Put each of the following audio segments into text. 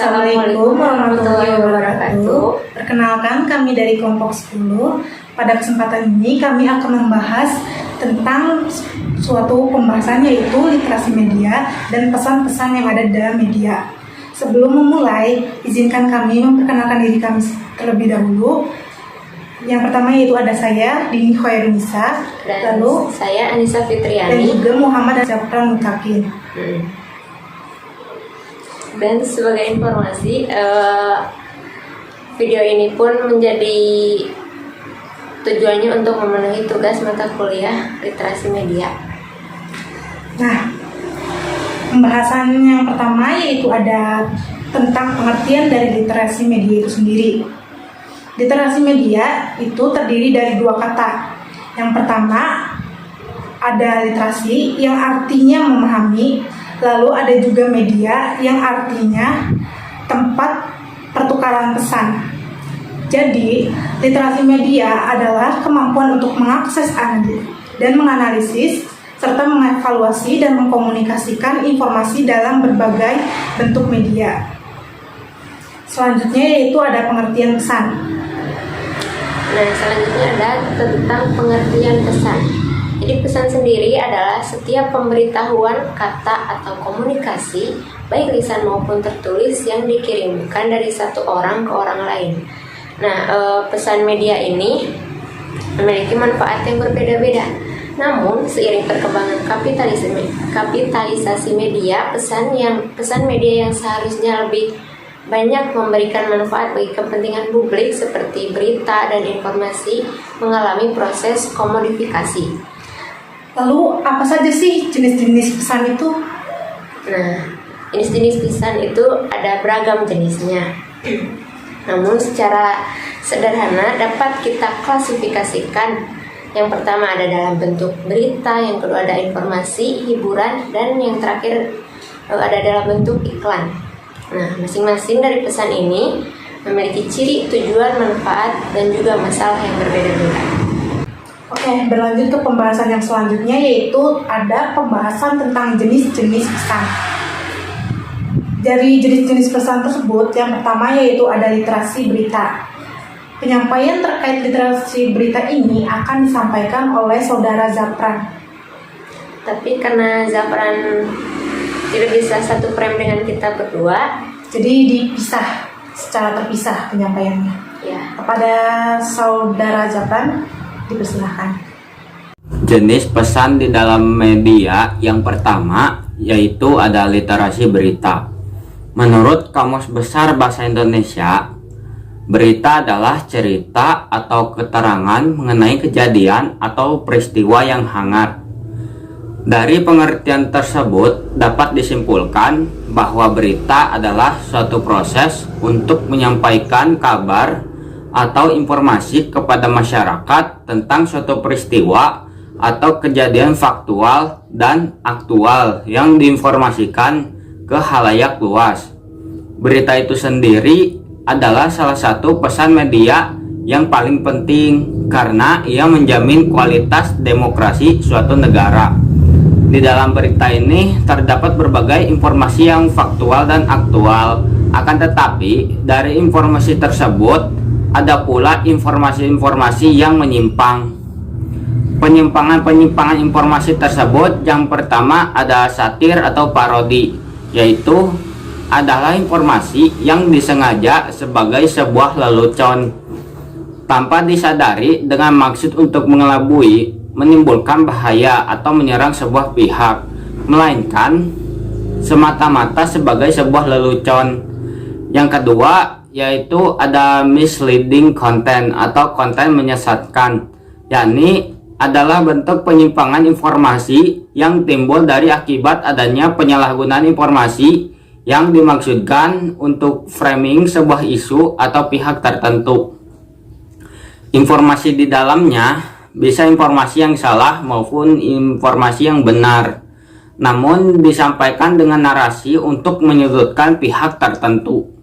Assalamualaikum warahmatullahi wabarakatuh. Perkenalkan, kami dari kelompok 10. Pada kesempatan ini kami akan membahas tentang suatu pembahasan, yaitu literasi media dan pesan-pesan yang ada dalam media. Sebelum memulai, izinkan kami memperkenalkan diri kami terlebih dahulu. Yang pertama yaitu ada saya, Dini Khairunisa, lalu saya Anissa Fitriani, dan juga Muhammad Zafran Mutakin. Dan sebagai informasi, video ini pun menjadi tujuannya untuk memenuhi tugas mata kuliah literasi media. Nah, pembahasan yang pertama yaitu ada tentang pengertian dari literasi media itu sendiri. Literasi media itu terdiri dari dua kata. Yang pertama ada literasi yang artinya memahami. Lalu ada juga media yang artinya tempat pertukaran pesan. Jadi, literasi media adalah kemampuan untuk mengakses dan menganalisis serta mengevaluasi dan mengkomunikasikan informasi dalam berbagai bentuk media. Selanjutnya yaitu ada pengertian pesan. Nah, selanjutnya ada tentang pengertian pesan. Jadi pesan sendiri adalah setiap pemberitahuan, kata, atau komunikasi, baik lisan maupun tertulis yang dikirimkan dari satu orang ke orang lain. Nah, pesan media ini memiliki manfaat yang berbeda-beda. Namun, seiring perkembangan kapitalisasi media, pesan media yang seharusnya lebih banyak memberikan manfaat bagi kepentingan publik seperti berita dan informasi mengalami proses komodifikasi. Lalu apa saja sih jenis-jenis pesan itu? Nah, jenis-jenis pesan itu ada beragam jenisnya. Namun secara sederhana dapat kita klasifikasikan. Yang pertama ada dalam bentuk berita, yang kedua ada informasi, hiburan, dan yang terakhir ada dalam bentuk iklan. Nah, masing-masing dari pesan ini memiliki ciri, tujuan, manfaat, dan juga masalah yang berbeda-beda. Oke, berlanjut ke pembahasan yang selanjutnya, yaitu ada pembahasan tentang jenis-jenis pesan. Dari jenis-jenis pesan tersebut, yang pertama yaitu ada literasi berita. Penyampaian terkait literasi berita ini akan disampaikan oleh saudara Zafran. Tapi karena Zafran tidak bisa satu frame dengan kita berdua, jadi dipisah secara terpisah penyampaiannya. Ya. Kepada saudara Zafran, dipersilahkan. Jenis pesan di dalam media yang pertama yaitu ada literasi berita. Menurut Kamus Besar Bahasa Indonesia, berita adalah cerita atau keterangan mengenai kejadian atau peristiwa yang hangat. Dari pengertian tersebut dapat disimpulkan bahwa berita adalah suatu proses untuk menyampaikan kabar atau informasi kepada masyarakat tentang suatu peristiwa atau kejadian faktual dan aktual yang diinformasikan ke khalayak luas. Berita itu sendiri adalah salah satu pesan media yang paling penting karena ia menjamin kualitas demokrasi suatu negara. Di dalam berita ini terdapat berbagai informasi yang faktual dan aktual. Akan tetapi dari informasi tersebut ada pula informasi-informasi yang menyimpang. Penyimpangan informasi tersebut yang pertama ada satir atau parodi, yaitu adalah informasi yang disengaja sebagai sebuah lelucon tanpa disadari dengan maksud untuk mengelabui, menimbulkan bahaya atau menyerang sebuah pihak, melainkan semata-mata sebagai sebuah lelucon. Yang kedua yaitu ada misleading content atau konten menyesatkan, yakni adalah bentuk penyimpangan informasi yang timbul dari akibat adanya penyalahgunaan informasi yang dimaksudkan untuk framing sebuah isu atau pihak tertentu. Informasi di dalamnya bisa informasi yang salah maupun informasi yang benar, namun disampaikan dengan narasi untuk menyudutkan pihak tertentu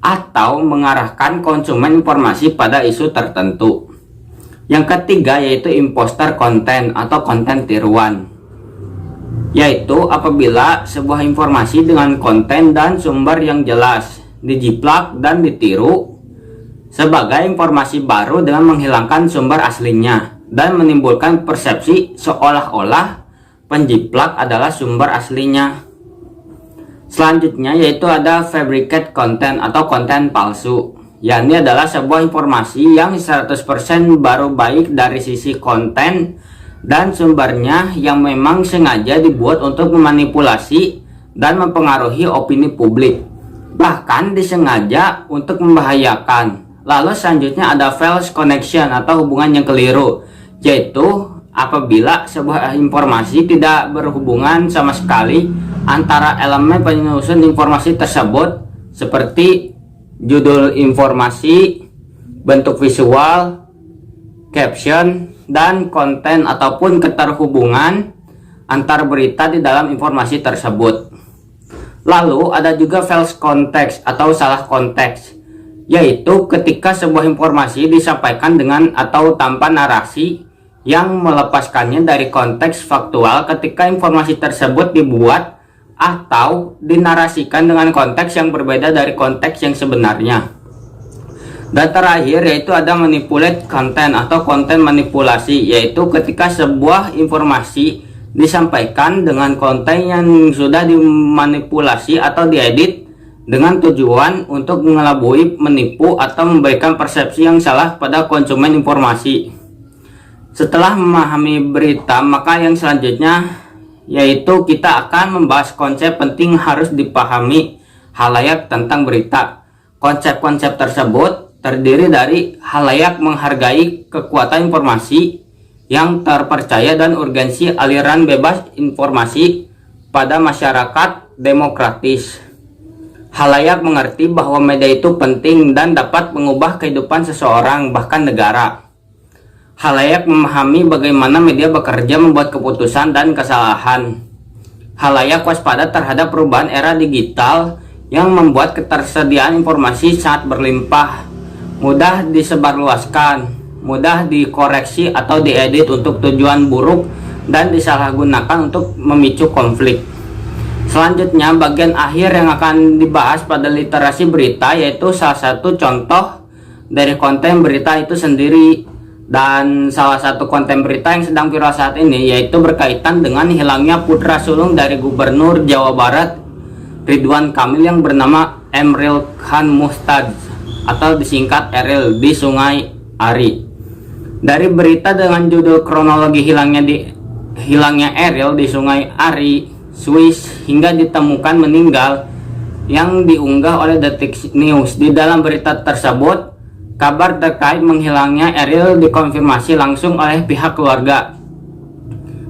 atau mengarahkan konsumen informasi pada isu tertentu. Yang ketiga yaitu imposter konten atau konten tiruan, yaitu apabila sebuah informasi dengan konten dan sumber yang jelas dijiplak, dan ditiru sebagai informasi baru dengan menghilangkan sumber aslinya dan menimbulkan persepsi seolah-olah penjiplak adalah sumber aslinya. Selanjutnya yaitu ada fabricate content atau konten palsu. Yakni adalah sebuah informasi yang 100% baru baik dari sisi konten dan sumbernya yang memang sengaja dibuat untuk memanipulasi dan mempengaruhi opini publik, bahkan disengaja untuk membahayakan. Lalu selanjutnya ada false connection atau hubungan yang keliru, yaitu apabila sebuah informasi tidak berhubungan sama sekali antara elemen penyusun informasi tersebut seperti judul informasi, bentuk visual, caption, dan konten ataupun keterhubungan antar berita di dalam informasi tersebut. Lalu ada juga false context atau salah konteks, yaitu ketika sebuah informasi disampaikan dengan atau tanpa narasi yang melepaskannya dari konteks faktual ketika informasi tersebut dibuat atau dinarasikan dengan konteks yang berbeda dari konteks yang sebenarnya. Dan terakhir yaitu ada manipulate content atau konten manipulasi, yaitu ketika sebuah informasi disampaikan dengan konten yang sudah dimanipulasi atau diedit dengan tujuan untuk mengelabui, menipu, atau memberikan persepsi yang salah pada konsumen informasi. Setelah memahami berita, maka yang selanjutnya yaitu kita akan membahas konsep penting harus dipahami halayak tentang berita. Konsep-konsep tersebut terdiri dari halayak menghargai kekuatan informasi yang terpercaya dan urgensi aliran bebas informasi pada masyarakat demokratis. Halayak mengerti bahwa media itu penting dan dapat mengubah kehidupan seseorang, bahkan negara. Halayak memahami bagaimana media bekerja membuat keputusan dan kesalahan. Halayak waspada terhadap perubahan era digital yang membuat ketersediaan informasi sangat berlimpah, mudah disebarluaskan, mudah dikoreksi atau diedit untuk tujuan buruk, dan disalahgunakan untuk memicu konflik. Selanjutnya bagian akhir yang akan dibahas pada literasi berita, yaitu salah satu contoh dari konten berita itu sendiri. Dan salah satu konten berita yang sedang viral saat ini yaitu berkaitan dengan hilangnya putra sulung dari Gubernur Jawa Barat Ridwan Kamil yang bernama Emril Khan Mumtaz atau disingkat Eril di Sungai Ari. Dari berita dengan judul kronologi hilangnya Eril di Sungai Ari, Swiss hingga ditemukan meninggal yang diunggah oleh Detik News. Di dalam berita tersebut, kabar terkait menghilangnya Eril dikonfirmasi langsung oleh pihak keluarga.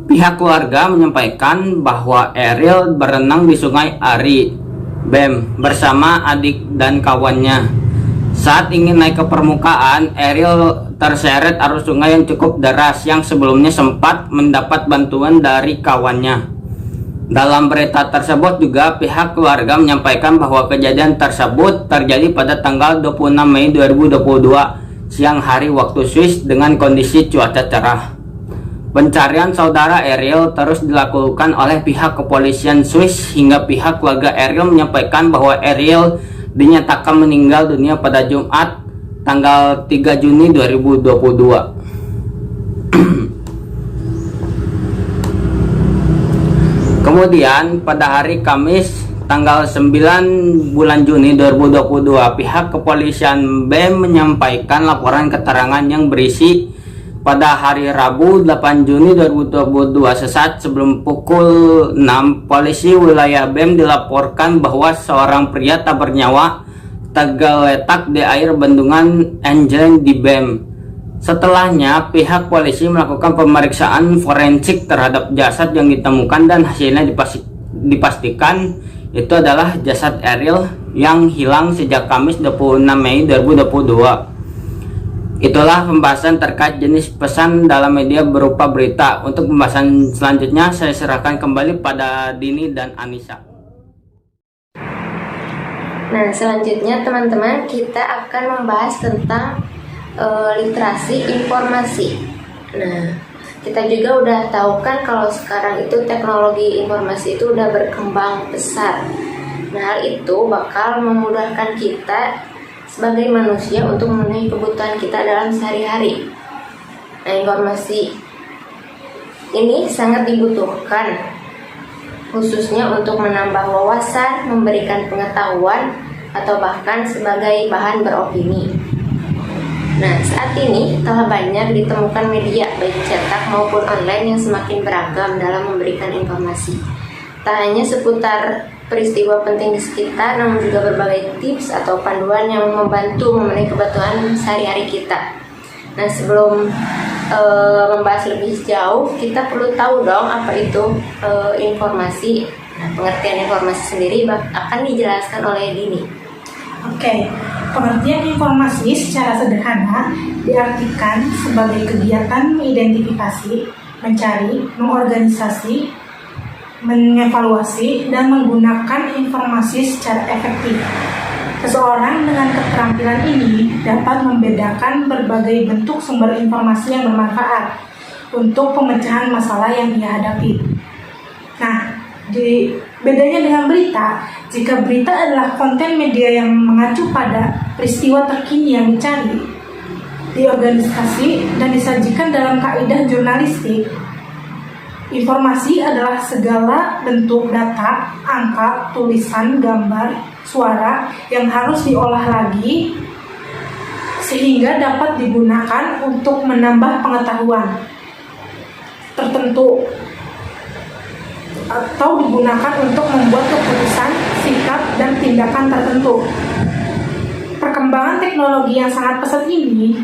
Pihak keluarga menyampaikan bahwa Eril berenang di Sungai Ari, BEM, bersama adik dan kawannya. Saat ingin naik ke permukaan, Eril terseret arus sungai yang cukup deras yang sebelumnya sempat mendapat bantuan dari kawannya. Dalam berita tersebut juga pihak keluarga menyampaikan bahwa kejadian tersebut terjadi pada tanggal 26 Mei 2022 siang hari waktu Swiss dengan kondisi cuaca cerah. Pencarian saudara Eril terus dilakukan oleh pihak kepolisian Swiss hingga pihak keluarga Eril menyampaikan bahwa Eril dinyatakan meninggal dunia pada Jumat tanggal 3 Juni 2022. Kemudian pada hari Kamis tanggal 9 bulan Juni 2022, pihak kepolisian BEM menyampaikan laporan keterangan yang berisi pada hari Rabu 8 Juni 2022 sesaat sebelum pukul 6, polisi wilayah BEM dilaporkan bahwa seorang pria tak bernyawa tergeletak di air bendungan Enjleng di BEM. Setelahnya, pihak polisi melakukan pemeriksaan forensik terhadap jasad yang ditemukan dan hasilnya dipastikan itu adalah jasad Eril yang hilang sejak Kamis 26 Mei 2022. Itulah pembahasan terkait jenis pesan dalam media berupa berita. Untuk pembahasan selanjutnya saya serahkan kembali pada Dini dan Anissa. Nah, selanjutnya teman-teman kita akan membahas tentang literasi informasi. Nah, kita juga udah tahu kan kalau sekarang itu teknologi informasi itu udah berkembang pesat. Nah, hal itu bakal memudahkan kita sebagai manusia untuk memenuhi kebutuhan kita dalam sehari-hari. Nah, informasi ini sangat dibutuhkan, khususnya untuk menambah wawasan, memberikan pengetahuan, atau bahkan sebagai bahan beropini. Nah, saat ini telah banyak ditemukan media baik cetak maupun online yang semakin beragam dalam memberikan informasi. Tak hanya seputar peristiwa penting di sekitar, namun juga berbagai tips atau panduan yang membantu memenuhi kebutuhan sehari-hari kita. Nah, sebelum membahas lebih jauh, kita perlu tahu dong apa itu informasi. Nah, pengertian informasi sendiri akan dijelaskan oleh Dini. Oke, pengertian informasi secara sederhana diartikan sebagai kegiatan mengidentifikasi, mencari, mengorganisasi, mengevaluasi, dan menggunakan informasi secara efektif. Seseorang dengan keterampilan ini dapat membedakan berbagai bentuk sumber informasi yang bermanfaat untuk pemecahan masalah yang ia hadapi. Nah, bedanya dengan berita, jika berita adalah konten media yang mengacu pada peristiwa terkini yang dicari, diorganisasi, dan disajikan dalam kaidah jurnalistik. Informasi adalah segala bentuk data, angka, tulisan, gambar, suara yang harus diolah lagi sehingga dapat digunakan untuk menambah pengetahuan tertentu atau digunakan untuk membuat keputusan, sikap, dan tindakan tertentu. Perkembangan teknologi yang sangat pesat ini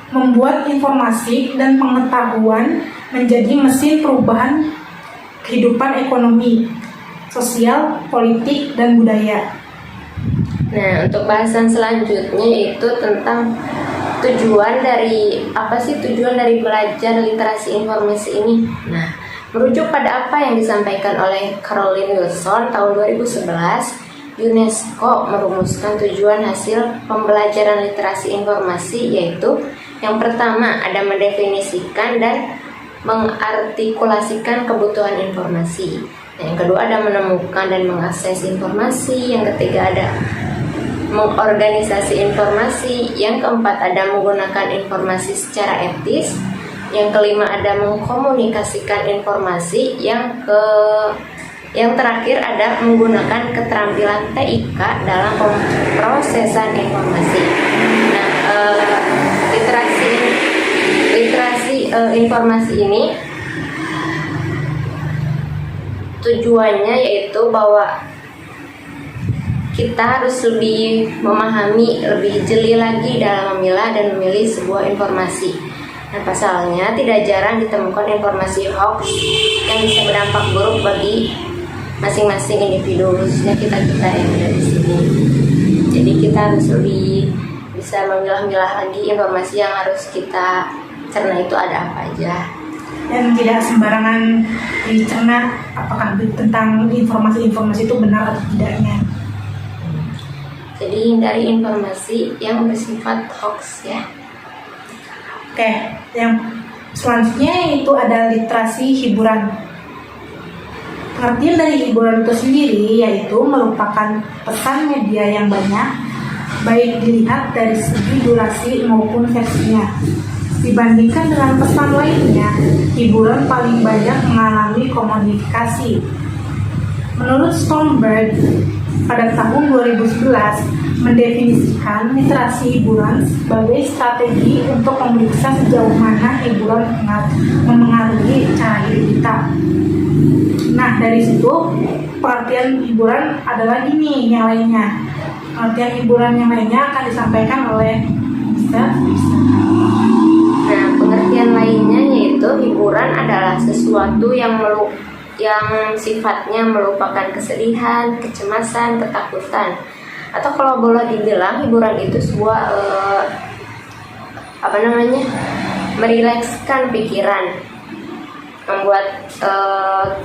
membuat informasi dan pengetahuan menjadi mesin perubahan kehidupan ekonomi, sosial, politik, dan budaya. Nah, untuk bahasan selanjutnya yaitu tentang tujuan dari belajar literasi informasi ini. Nah, merujuk pada apa yang disampaikan oleh Caroline Wilson tahun 2011, UNESCO merumuskan tujuan hasil pembelajaran literasi informasi, yaitu yang pertama ada mendefinisikan dan mengartikulasikan kebutuhan informasi. Nah, yang kedua ada menemukan dan mengakses informasi. Yang ketiga ada mengorganisasi informasi. Yang keempat ada menggunakan informasi secara etis. Yang kelima ada mengkomunikasikan informasi. Yang terakhir ada menggunakan keterampilan TIK dalam pemrosesan informasi. Nah, literasi informasi ini tujuannya yaitu bahwa kita harus lebih memahami, lebih jeli lagi dalam memilah dan memilih sebuah informasi. Nah, pasalnya tidak jarang ditemukan informasi hoax yang bisa berdampak buruk bagi masing-masing individu, khususnya kita yang ada di sini. Jadi kita harus lebih bisa memilah-milah lagi informasi yang harus kita cerna itu ada apa aja. Dan tidak sembarangan dicerna apakah tentang informasi-informasi itu benar atau tidaknya. Jadi hindari informasi yang bersifat hoax ya. Oke, yang selanjutnya itu ada literasi hiburan. Pengertian dari hiburan itu sendiri yaitu merupakan pesan media yang banyak, baik dilihat dari segi durasi maupun versinya. Dibandingkan dengan pesan lainnya, hiburan paling banyak mengalami komodifikasi. Menurut Stolberg, pada tahun 2011 mendefinisikan literasi hiburan sebagai strategi untuk memeriksa sejauh mana hiburan memengaruhi cara hidup kita. Nah, dari situ pengertian hiburan ada lagi nih yang lainnya. Pengertian hiburan yang lainnya akan disampaikan oleh Bisa. Nah, pengertian lainnya yaitu hiburan adalah sesuatu yang sifatnya melupakan kesedihan, kecemasan, ketakutan. Atau kalau boleh dibilang hiburan itu sebuah merilekskan pikiran, membuat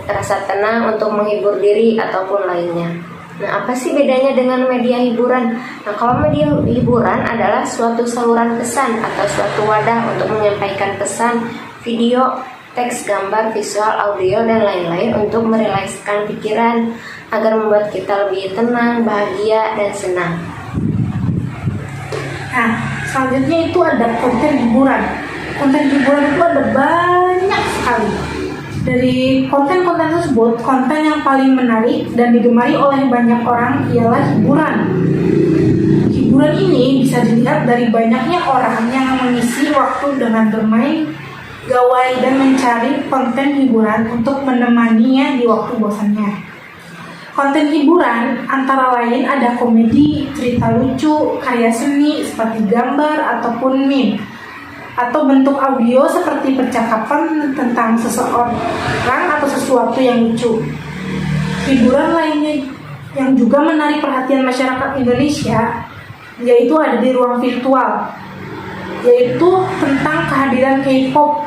rasa tenang untuk menghibur diri ataupun lainnya. Nah, apa sih bedanya dengan media hiburan? Nah, kalau media hiburan adalah suatu saluran pesan atau suatu wadah untuk menyampaikan pesan, video, teks, gambar, visual, audio, dan lain-lain untuk merilekskan pikiran agar membuat kita lebih tenang, bahagia, dan senang. Nah, selanjutnya itu ada konten hiburan. Konten hiburan itu ada banyak sekali. Dari konten-konten tersebut, konten yang paling menarik dan digemari oleh banyak orang ialah hiburan. Hiburan ini bisa dilihat dari banyaknya orang yang mengisi waktu dengan bermain gawai dan mencari konten hiburan untuk menemaninya di waktu bosannya. Konten hiburan antara lain ada komedi, cerita lucu, karya seni seperti gambar ataupun meme, atau bentuk audio seperti percakapan tentang seseorang atau sesuatu yang lucu. Hiburan lainnya yang juga menarik perhatian masyarakat Indonesia yaitu ada di ruang virtual, yaitu tentang kehadiran K-pop,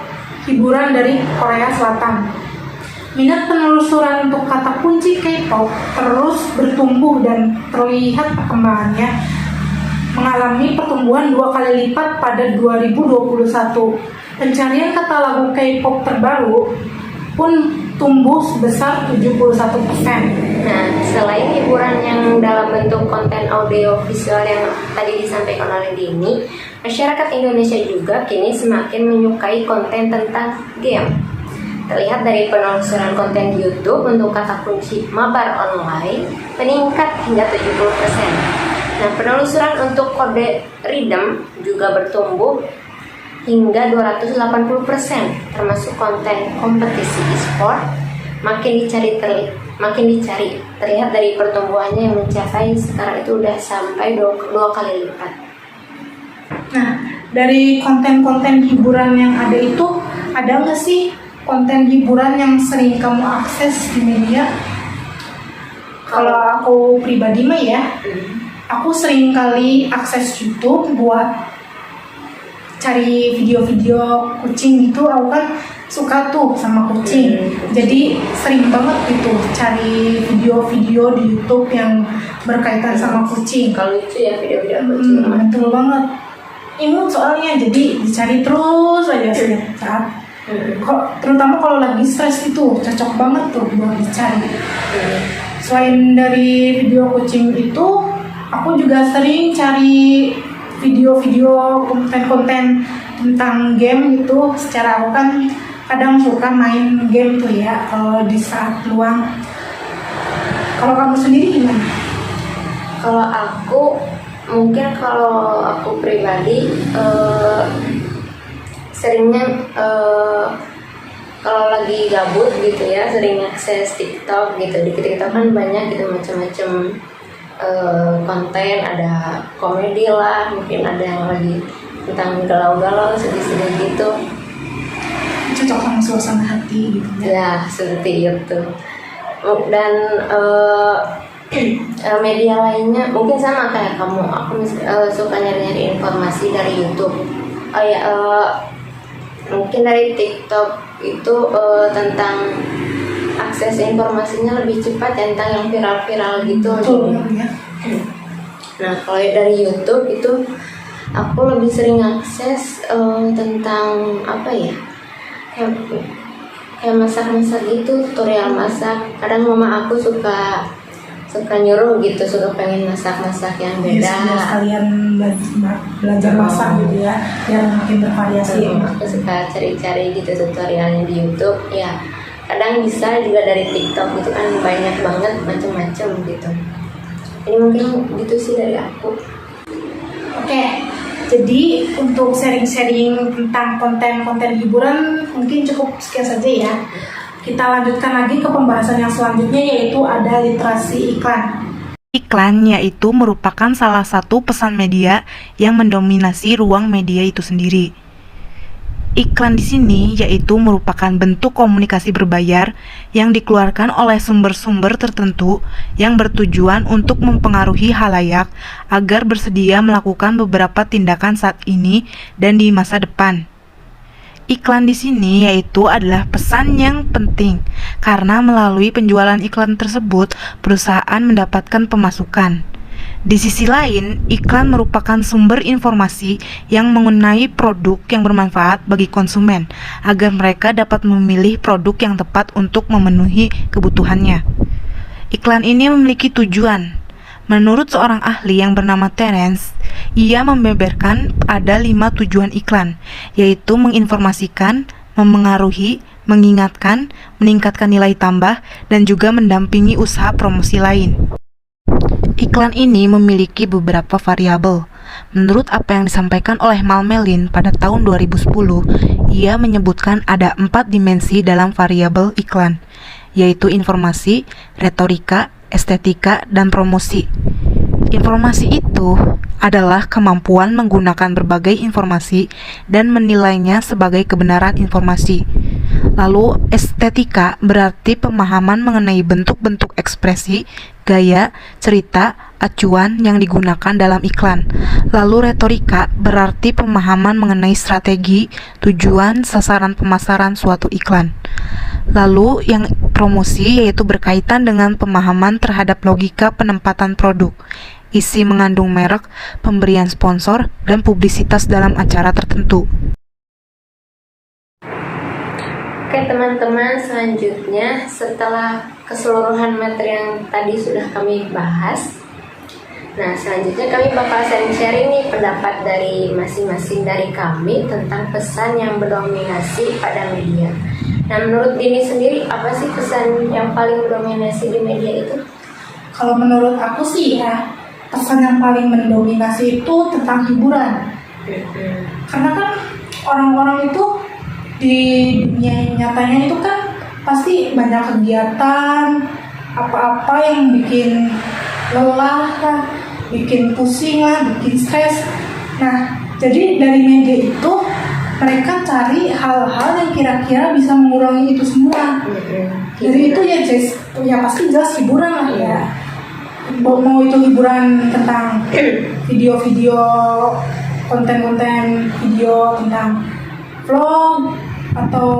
hiburan dari Korea Selatan. Minat penelusuran untuk kata kunci K-pop terus bertumbuh dan terlihat perkembangannya mengalami pertumbuhan 2 kali lipat pada 2021. Pencarian kata lagu K-pop terbaru pun tumbuh sebesar 71%. Nah, selain hiburan yang dalam bentuk konten audio visual yang tadi disampaikan oleh Dini, masyarakat Indonesia juga kini semakin menyukai konten tentang game. Terlihat dari penelusuran konten YouTube untuk kata kunci mabar online meningkat hingga 70%. Nah, penelusuran untuk kode rhythm juga bertumbuh hingga 280%, termasuk konten kompetisi e-sport makin dicari. Terlihat dari pertumbuhannya yang mencapai sekarang itu udah sampai dua kali lipat. Nah, dari konten-konten hiburan yang ada itu, ada nggak sih konten hiburan yang sering kamu akses di media? Kalau aku pribadi mah ya, aku sering kali akses YouTube buat cari video-video kucing gitu. Aku kan suka tuh sama kucing, jadi sering banget gitu cari video-video di YouTube yang berkaitan sama kucing. Kalau itu ya video-video kucing. Betul banget. Imut soalnya, jadi dicari terus aja setiap saat. Terutama kalau lagi stres itu cocok banget tuh buat dicari. Selain dari video kucing itu, aku juga sering cari video-video konten-konten tentang game gitu. Secara aku kan kadang suka main game tuh ya kalau di saat luang. Kalau kamu sendiri gimana? Kalau aku pribadi seringnya kalau lagi gabut gitu ya, sering akses TikTok gitu. Di TikTok kan banyak gitu macam-macam konten, ada komedi lah, mungkin ada yang lagi tentang galau-galau, sedih-sedih gitu. Cocok sama suasana hati gitu ya. Ya, seperti itu. Dan media lainnya mungkin sama kayak kamu. Aku suka nyari-nyari informasi dari YouTube. Mungkin dari TikTok itu tentang akses informasinya lebih cepat tentang yang viral-viral gitu. Ya. Nah, kalau dari YouTube itu aku lebih sering akses tentang apa ya? Kayak masak-masak gitu, tutorial masak. Kadang mama aku suka nyuruh gitu, suka pengen masak-masak yang beda. Ya, sekalian belajar masak gitu ya, biar makin bervariasi. Aku suka cari-cari gitu tutorialnya di YouTube. Ya, kadang bisa juga dari TikTok gitu kan, banyak banget macam-macam gitu. Ini mungkin gitu sih dari aku. Oke, jadi untuk sharing-sharing tentang konten-konten hiburan mungkin cukup sekian saja ya. Kita lanjutkan lagi ke pembahasan yang selanjutnya, yaitu ada literasi iklan. Iklan yaitu merupakan salah satu pesan media yang mendominasi ruang media itu sendiri. Iklan di sini yaitu merupakan bentuk komunikasi berbayar yang dikeluarkan oleh sumber-sumber tertentu yang bertujuan untuk mempengaruhi halayak agar bersedia melakukan beberapa tindakan saat ini dan di masa depan. Iklan di sini yaitu adalah pesan yang penting karena melalui penjualan iklan tersebut perusahaan mendapatkan pemasukan. Di sisi lain, iklan merupakan sumber informasi yang mengenai produk yang bermanfaat bagi konsumen agar mereka dapat memilih produk yang tepat untuk memenuhi kebutuhannya. Iklan ini memiliki tujuan. Menurut seorang ahli yang bernama Terence, ia membeberkan ada 5 tujuan iklan, yaitu menginformasikan, memengaruhi, mengingatkan, meningkatkan nilai tambah, dan juga mendampingi usaha promosi lain. Iklan ini memiliki beberapa variabel. Menurut apa yang disampaikan oleh Malmelin pada tahun 2010, ia menyebutkan ada 4 dimensi dalam variabel iklan, yaitu informasi, retorika, estetika, dan promosi. Informasi itu adalah kemampuan menggunakan berbagai informasi dan menilainya sebagai kebenaran informasi. Lalu estetika berarti pemahaman mengenai bentuk-bentuk ekspresi, gaya, cerita, acuan yang digunakan dalam iklan. Lalu retorika berarti pemahaman mengenai strategi, tujuan, sasaran pemasaran suatu iklan. Lalu yang promosi yaitu berkaitan dengan pemahaman terhadap logika penempatan produk, isi mengandung merek, pemberian sponsor, dan publisitas dalam acara tertentu. Oke teman-teman, selanjutnya setelah keseluruhan materi yang tadi sudah kami bahas, nah selanjutnya kami bakal sharing nih pendapat dari masing-masing dari kami tentang pesan yang mendominasi pada media. Nah menurut Dini sendiri, apa sih pesan yang paling mendominasi di media itu? Kalau menurut aku sih ya, pesan yang paling mendominasi itu tentang hiburan. Karena kan orang-orang itu di dunia nyatanya itu kan pasti banyak kegiatan, apa-apa yang bikin lelah lah, bikin pusing lah, bikin stres. Nah, jadi dari media itu mereka cari hal-hal yang kira-kira bisa mengurangi itu semua. Dari itu ya ya pasti jelas hiburan lah ya. Mau itu hiburan tentang video-video, konten-konten video tentang vlog, atau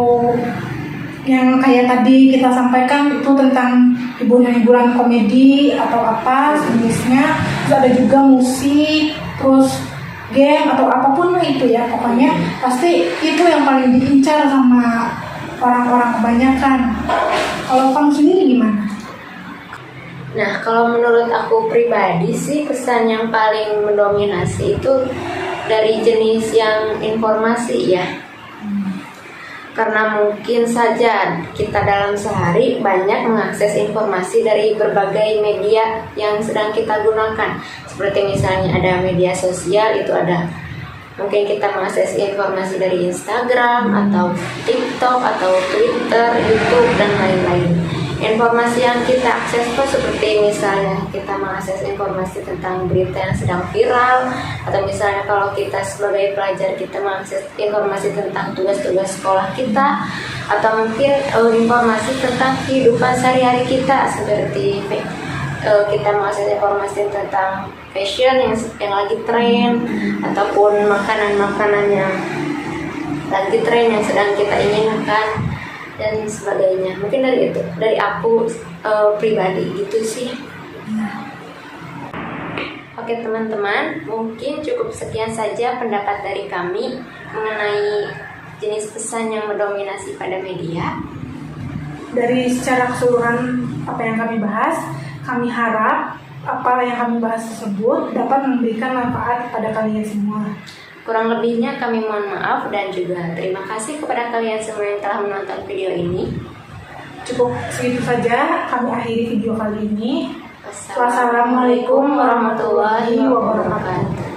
yang kayak tadi kita sampaikan itu tentang hiburan-hiburan komedi atau apa jenisnya. Terus ada juga musik, terus game atau apapun lah itu ya, pokoknya pasti itu yang paling diincar sama orang-orang kebanyakan. Kalau kamu sendiri gimana? Nah kalau menurut aku pribadi sih, pesan yang paling mendominasi itu dari jenis yang informasi ya. Karena mungkin saja kita dalam sehari banyak mengakses informasi dari berbagai media yang sedang kita gunakan. Seperti misalnya ada media sosial, itu ada mungkin kita mengakses informasi dari Instagram atau TikTok atau Twitter, YouTube, dan lain-lain. Informasi yang kita akses itu seperti misalnya kita mengakses informasi tentang berita yang sedang viral, atau misalnya kalau kita sebagai pelajar kita mengakses informasi tentang tugas-tugas sekolah kita, atau mungkin informasi tentang kehidupan sehari-hari kita seperti kita mengakses informasi tentang fashion yang lagi tren, ataupun makanan-makanan yang lagi tren yang sedang kita inginkan dan sebagainya. Mungkin dari aku pribadi gitu sih. Oke teman-teman, mungkin cukup sekian saja pendapat dari kami mengenai jenis pesan yang mendominasi pada media. Dari secara keseluruhan apa yang kami bahas, kami harap apa yang kami bahas tersebut dapat memberikan manfaat pada kalian semua. Kurang lebihnya kami mohon maaf, dan juga terima kasih kepada kalian semua yang telah menonton video ini. Cukup segitu saja kami akhiri video kali ini. Wassalamualaikum warahmatullahi wabarakatuh.